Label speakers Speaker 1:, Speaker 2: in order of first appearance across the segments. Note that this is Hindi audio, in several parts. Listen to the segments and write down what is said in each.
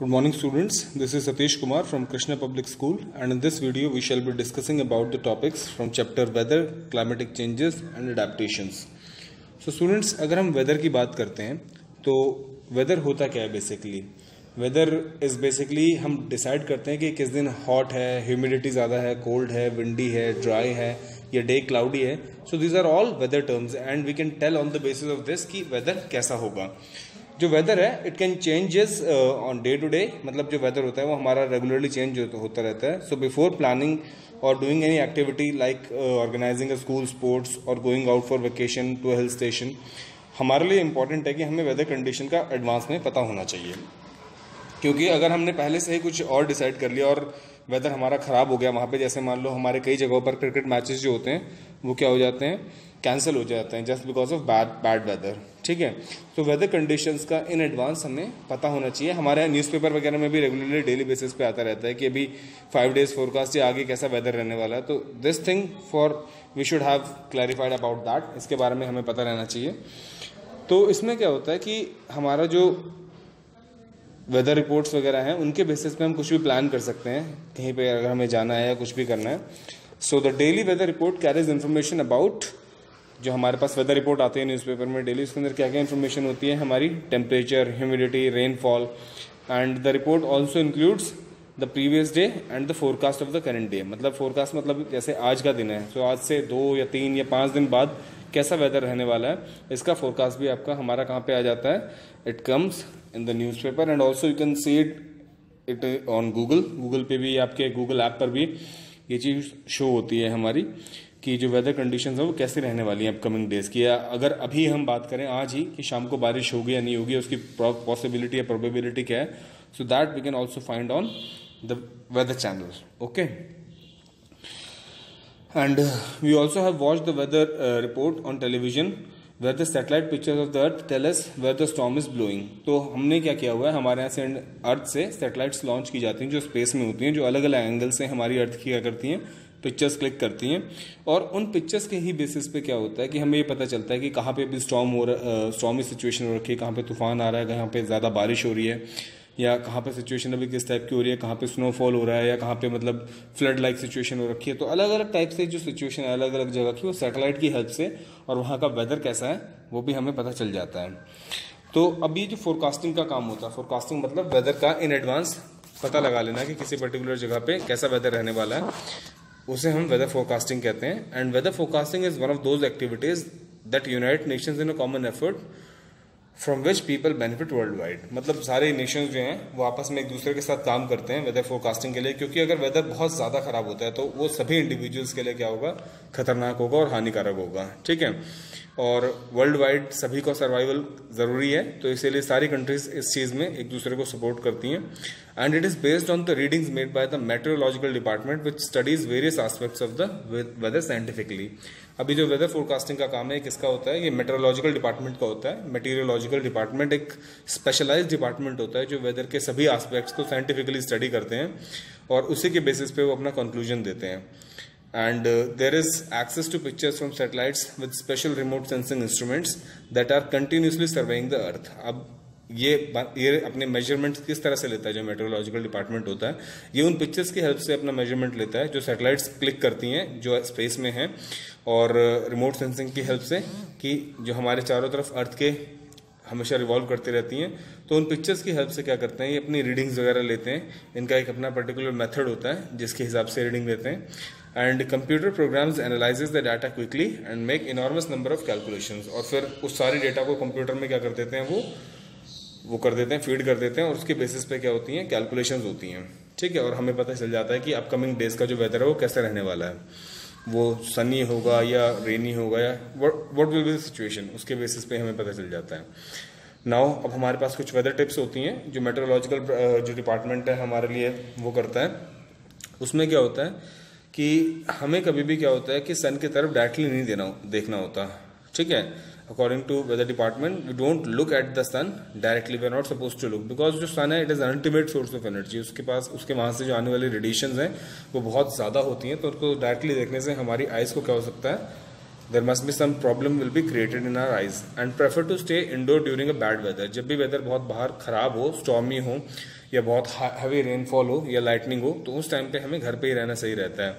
Speaker 1: Good morning students, this is Satish Kumar from Krishna Public School, and in this video we shall be discussing about the topics from chapter weather, climatic changes and adaptations. So students, अगर हम weather की बात करते हैं तो weather होता क्या है basically? Weather is basically हम decide करते हैं कि किस दिन hot है, humidity ज़्यादा है, cold है, windy है, dry है या day cloudy है. So these are all weather terms and we can tell on the basis of this कि weather कैसा होगा. जो वेदर है it can changes on day to day, मतलब जो वेदर होता है वो हमारा रेगुलरली चेंज होता रहता है. सो बिफोर प्लानिंग और doing any activity like organising a school sports और going out for vacation to a hill station, हमारे लिए इंपॉर्टेंट है कि हमें वेदर कंडीशन का एडवांस में पता होना चाहिए. क्योंकि अगर हमने पहले से ही कुछ और डिसाइड कर लिया और वेदर हमारा ख़राब हो गया वहाँ पे, जैसे मान लो हमारे कई जगहों पर क्रिकेट मैचेस जो होते हैं वो क्या हो जाते हैं, कैंसिल हो जाते हैं just because of bad weather. ठीक है, तो वेदर कंडीशंस का इन एडवांस हमें पता होना चाहिए. हमारे यहाँ न्यूज़पेपर वगैरह में भी रेगुलरली डेली बेसिस पे आता रहता है कि अभी 5 days फोरकास्ट या आगे कैसा वेदर रहने वाला है. तो this thing for we should have clarified about that, इसके बारे में हमें पता रहना चाहिए. तो इसमें क्या होता है कि हमारा जो वेदर रिपोर्ट्स वगैरह हैं उनके बेसिस पे हम कुछ भी प्लान कर सकते हैं कहीं पे अगर हमें जाना है या कुछ भी करना है. So the daily weather report carries information about, जो हमारे पास वेदर रिपोर्ट आती है न्यूज़पेपर में डेली, उसके अंदर क्या क्या इन्फॉर्मेशन होती है, हमारी temperature, humidity, rainfall, and the report also includes the previous day and the forecast of the current day. मतलब फोरकास्ट मतलब जैसे आज का दिन है तो आज से 2 या 3 या 5 दिन बाद कैसा वेदर रहने वाला है, इसका फोरकास्ट भी आपका हमारा कहाँ पे आ जाता है, it comes in the newspaper and also you can see it on Google पे भी, आपके गूगल ऐप पर भी ये चीज़ शो होती है हमारी कि जो वेदर कंडीशंस है वो कैसे रहने वाली हैं अपकमिंग डेज की. या अगर अभी हम बात करें आज ही कि शाम को बारिश होगी या नहीं होगी, उसकी पॉसिबिलिटी या प्रोबेबिलिटी क्या है, so that we can also find on the weather channel. Okay, and we also have watched the weather report on television where the satellite pictures of the earth tell us where the storm is blowing. तो हमने क्या किया हुआ है, हमारे यहाँ से अर्थ से सैटेलाइट्स लॉन्च की जाती हैं जो स्पेस में होती हैं, जो अलग अलग एंगल से हमारी अर्थ की क्या करती हैं, पिक्चर्स क्लिक करती हैं. और उन पिक्चर्स के ही बेसिस पे क्या होता है कि हमें ये पता चलता है कि कहाँ पे भी स्टॉर्मी सिचुएशन हो रखी है, कहाँ पे तूफान आ रहा है, कहाँ पे ज़्यादा बारिश हो रही है, या कहाँ पे सिचुएशन अभी किस टाइप की हो रही है, कहाँ पे स्नोफॉल हो रहा है, या कहाँ पे मतलब फ्लड लाइक सिचुएशन हो रखी है. तो अलग अलग टाइप से जो सिचुएशन है अलग अलग जगह की, वो सैटेलाइट की हेल्प से और वहाँ का वेदर कैसा है वो भी हमें पता चल जाता है. तो अब ये जो फोरकास्टिंग का काम होता है, फोरकास्टिंग मतलब वेदर का इन एडवांस पता लगा लेना कि किसी पर्टिकुलर जगह पे कैसा वेदर रहने वाला है, उसे हम वेदर फोरकास्टिंग कहते हैं. And weather forecasting is one of those activities that unite nations in a common effort from which people benefit world wide. मतलब सारे नेशंस जो हैं वो आपस में एक दूसरे के साथ काम करते हैं वेदर फोरकास्टिंग के लिए, क्योंकि अगर वेदर बहुत ज़्यादा खराब होता है तो वो सभी इंडिविजुअल्स के लिए क्या होगा, खतरनाक होगा और हानिकारक होगा. ठीक है, और वर्ल्ड वाइड सभी को सर्वाइवल ज़रूरी है, तो इसीलिए सारी कंट्रीज इस चीज़ में एक दूसरे को सपोर्ट करती हैं. And it is based on the readings made by the meteorological department which studies various aspects of the weather scientifically. अभी जो वेदर फोरकास्टिंग का काम है किसका होता है, ये मेट्रोलॉजिकल डिपार्टमेंट का होता है. मेटीरियोलॉजिकल डिपार्टमेंट एक स्पेशलाइज्ड डिपार्टमेंट होता है जो वेदर के सभी एस्पेक्ट्स को साइंटिफिकली स्टडी करते हैं और उसी के बेसिस पे वो अपना कंक्लूजन देते हैं. And there is access to pictures from satellites with special remote sensing instruments that are continuously surveying the earth. अब ये अपने मेजरमेंट्स किस तरह से लेता है, जो मेट्रोलॉजिकल डिपार्टमेंट होता है ये उन पिक्चर्स की हेल्प से अपना मेजरमेंट लेता है जो सैटेलाइट्स क्लिक करती हैं जो स्पेस में हैं, और रिमोट सेंसिंग की हेल्प से कि जो हमारे चारों तरफ अर्थ के हमेशा रिवॉल्व करती रहती हैं, तो उन पिक्चर्स की हेल्प से क्या करते हैं, ये अपनी रीडिंग्स वगैरह लेते हैं. इनका एक अपना पर्टिकुलर मेथड होता है जिसके हिसाब से रीडिंग लेते हैं. And computer programs analyses the data quickly and make enormous number of calculations. और फिर उस सारे डेटा को कंप्यूटर में क्या कर देते हैं, वो कर देते हैं, फीड कर देते हैं, और उसके बेसिस पे क्या होती हैं, कैलकुलेशंस होती हैं. ठीक है, और हमें पता चल जाता है कि अपकमिंग डेज का जो वेदर है वो कैसे रहने वाला है, वो सनी होगा या रेनी होगा या what will be the situation, उसके बेसिस पे हमें पता चल जाता है. नाउ अब हमारे पास कुछ वेदर टिप्स होती हैं जो मेट्रोलॉजिकल जो डिपार्टमेंट है हमारे लिए वो करता है. उसमें क्या होता है कि हमें कभी भी क्या होता है कि सन की तरफ डायरेक्टली नहीं देखना होता. ठीक है, according to weather department we don't look at the sun directly, we are not suppose to look, because जो सन है it is ultimate source of energy. उसके वहां से जो आने वाली रेडिएशंस हैं वो बहुत ज़्यादा होती हैं, तो उनको डायरेक्टली देखने से हमारी आइज को क्या हो सकता है, there must be some problem will be created in our eyes and prefer to stay indoor during a bad weather. जब भी वेदर बहुत बाहर खराब हो, स्टॉर्मी हो या बहुत हैवी रेनफॉल हो या लाइटनिंग हो, तो उस टाइम पे हमें घर पे ही रहना सही रहता है।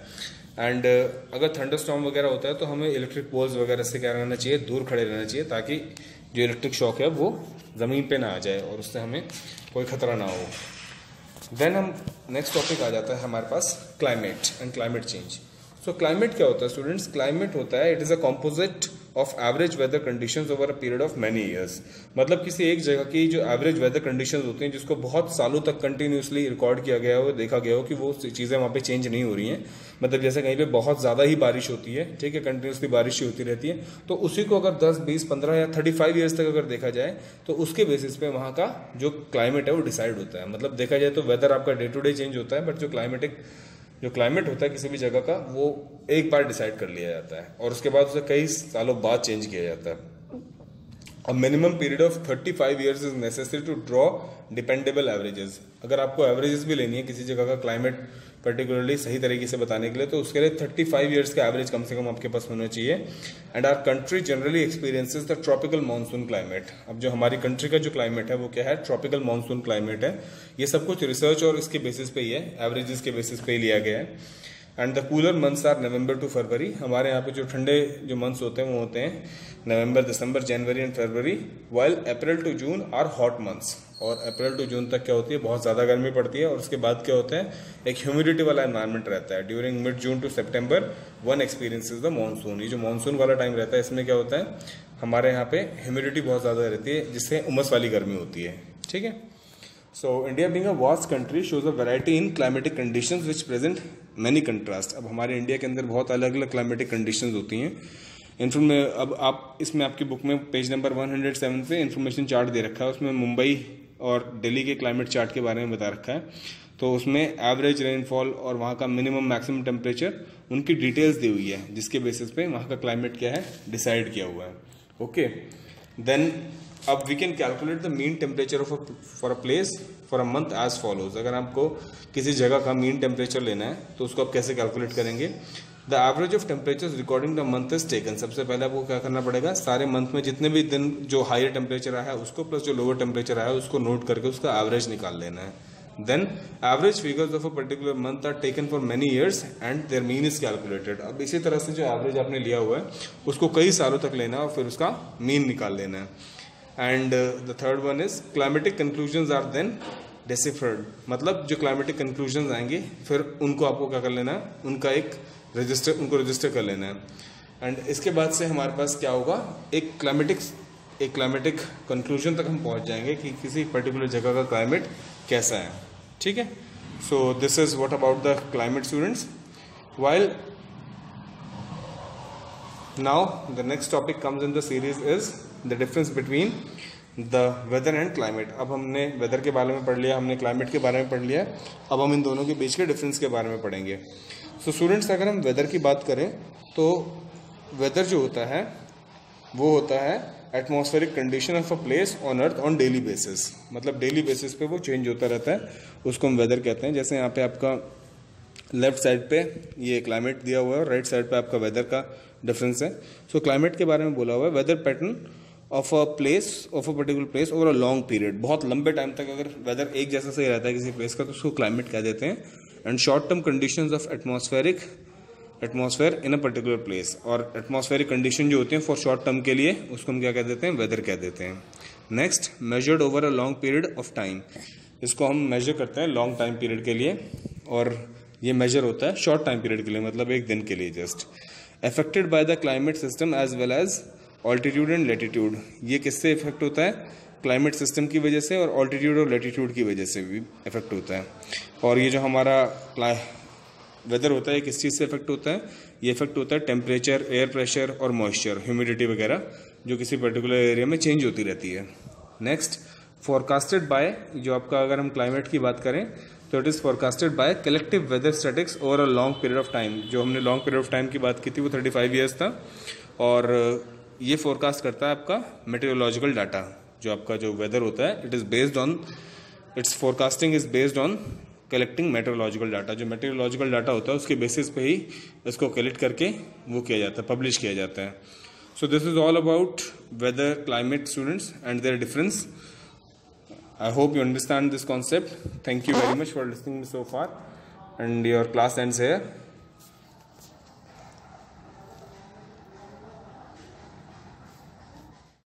Speaker 1: एंड अगर थंडरस्टॉर्म वगैरह होता है तो हमें इलेक्ट्रिक पोल्स वगैरह से क्या रहना चाहिए, दूर खड़े रहना चाहिए, ताकि जो इलेक्ट्रिक शॉक है वो ज़मीन पे ना आ जाए और उससे हमें कोई खतरा ना हो। देन हम नेक्स्ट टॉपिक आ जाता है हमारे पास climate and climate change. So climate क्या होता है स्टूडेंट्स? क्लाइमेट होता है, it is a composite of average weather conditions over a period of many years. मतलब किसी एक जगह की जो एवरेज वेदर कंडीशंस होती हैं, जिसको बहुत सालों तक कंटिन्यूसली रिकॉर्ड किया गया हो, देखा गया हो कि वो चीज़ें वहाँ पे चेंज नहीं हो रही हैं। मतलब जैसे कहीं पे बहुत ज़्यादा ही बारिश होती है, ठीक है, कंटिन्यूसली बारिश ही होती रहती है, तो उसी को अगर 10, 20, 15 या 35 ईयर्स तक अगर देखा जाए तो उसके बेसिस पे वहाँ का जो क्लाइमेट है वो डिसाइड होता है। मतलब देखा जाए तो वेदर आपका डे टू डे चेंज होता है, बट जो क्लाइमेट होता है किसी भी जगह का, वो एक बार डिसाइड कर लिया जाता है और उसके बाद उसे कई सालों बाद चेंज किया जाता है। A minimum period of 35 years is necessary to draw dependable averages. अगर आपको एवरेजेस भी लेनी है किसी जगह का क्लाइमेट पर्टिकुलरली सही तरीके से बताने के लिए, तो उसके लिए 35 ईयर्स का एवरेज कम से कम आपके पास होना चाहिए। And our country generally experiences the tropical monsoon climate. अब जो हमारी कंट्री का जो क्लाइमेट है वो क्या है? ट्रॉपिकल मानसून क्लाइमेट है। ये सब कुछ रिसर्च और इसके बेसिस पे ही है, एवरेजेस के बेसिस पे ही लिया गया है। And the cooler months are November to February. हमारे यहाँ पे जो ठंडे जो मंथ्स होते हैं वो होते हैं November, December, January and February. While April to June are hot months. और अप्रैल टू जून तक क्या होती है? बहुत ज़्यादा गर्मी पड़ती है। और उसके बाद क्या होता है? एक ह्यूमिडिटी वाला एनवायरनमेंट रहता है। During mid June to September one experiences the monsoon. ये जो मानसून वाला टाइम रहता है, इसमें क्या होता है? हमारे यहाँ पे ह्यूमिडिटी बहुत ज़्यादा रहती है, जिससे उमस वाली गर्मी होती है। ठीक है। So India being a vast country shows a variety in climatic conditions which present many contrast। अब हमारे इंडिया के अंदर बहुत अलग अलग क्लाइमेटिक कंडीशंस होती हैं। अब आप इसमें आपकी बुक में पेज नंबर 107 पे इन्फॉर्मेशन चार्ट दे रखा है, उसमें मुंबई और दिल्ली के क्लाइमेट चार्ट के बारे में बता रखा है। तो उसमें एवरेज रेनफॉल और वहाँ का मिनिमम मैक्सिमम टेम्परेचर, उनकी डिटेल्स दी हुई है, जिसके बेसिस पे वहाँ का क्लाइमेट क्या है डिसाइड किया हुआ है। ओके, देन अब we can calculate the mean temperature for a place for a month as follows. अगर आपको किसी जगह का मीन टेम्परेचर लेना है तो उसको आप कैसे कैलकुलेट करेंगे? The average of temperature recording the month is taken. सबसे पहले आपको क्या करना पड़ेगा? सारे मंथ में जितने भी दिन जो हायर टेम्परेचर आया है उसको, प्लस जो लोअर टेम्परेचर आया है उसको नोट करके उसका एवरेज निकाल लेना है। Then average figures of a particular month are taken for many years and their mean is calculated. अब इसी तरह से जो एवरेज आपने लिया हुआ है उसको कई सालों तक लेना है और फिर उसका मीन निकाल लेना है। And the third one is climatic conclusions are then deciphered. मतलब जो क्लाइमेटिक कंक्लूजन्स आएंगे फिर उनको आपको क्या कर लेना है? उनका एक उनको रजिस्टर कर लेना है। एंड इसके बाद से हमारे पास क्या होगा? एक क्लाइमेटिक कंक्लूजन तक हम पहुंच जाएंगे कि किसी पर्टिकुलर जगह का क्लाइमेट कैसा है। ठीक है। So this is what about the climate students. While now the next topic comes in the series is the difference between the weather and climate. अब हमने वेदर के बारे में पढ़ लिया, हमने क्लाइमेट के बारे में पढ़ लिया, अब हम इन दोनों के बीच के डिफरेंस के बारे में पढ़ेंगे। सो स्टूडेंट्स, अगर हम वेदर की बात करें तो वेदर जो होता है वो होता है atmospheric condition of a place on earth on daily basis. मतलब डेली बेसिस पे वो चेंज होता रहता है, उसको हम वेदर कहते हैं। जैसे यहाँ पे आपका लेफ्ट साइड पे ये क्लाइमेट दिया हुआ है और राइट साइड पे आपका वेदर का डिफरेंस है। सो क्लाइमेट के बारे में बोला हुआ है weather pattern of a particular place over a long period. बहुत लंबे टाइम तक अगर वेदर एक जैसा सही रहता है किसी प्लेस का तो उसको क्लाइमेट कह देते हैं। And short term conditions of atmosphere in a particular place. और एटमॉस्फेरिक कंडीशन जो होती हैं फॉर शॉर्ट टर्म के लिए उसको हम क्या कह देते हैं? वेदर कह देते हैं। Next, measured over a long period of time. इसको हम मेजर करते हैं लॉन्ग टाइम पीरियड के लिए और ये मेजर होता है शॉर्ट टाइम पीरियड के लिए, मतलब एक दिन के लिए just. Affected by the climate system as well as altitude and latitude. ये किससे इफेक्ट होता है? क्लाइमेट सिस्टम की वजह से और ऑल्टीट्यूड और लेटीट्यूड की वजह से भी इफेक्ट होता है। और ये जो हमारा वेदर होता है किस चीज़ से इफेक्ट होता है? ये इफेक्ट होता है टेम्परेचर, एयर प्रेशर और मॉइस्चर, ह्यूमिडिटी वगैरह जो किसी पर्टिकुलर एरिया में चेंज होती रहती है। नेक्स्ट, फोरकास्टेड बाय, जो आपका अगर हम क्लाइमेट की बात करें तो it is forecasted by collective weather statics over a long period of time. जो हमने लॉन्ग पीरियड ऑफ टाइम की बात की थी वो 35 ईयर्स था। और ये फोरकास्ट करता है आपका मेटेरोलॉजिकल डाटा। जो आपका जो वेदर होता है it's forecasting is based on collecting meteorological data. जो मेटेरोलॉजिकल डाटा होता है उसके बेसिस पे ही इसको कलेक्ट करके वो किया जाता है, पब्लिश किया जाता है। So this is all about weather, climate students and their difference. I hope you understand this concept. Thank you very much for listening so far, and your class ends here.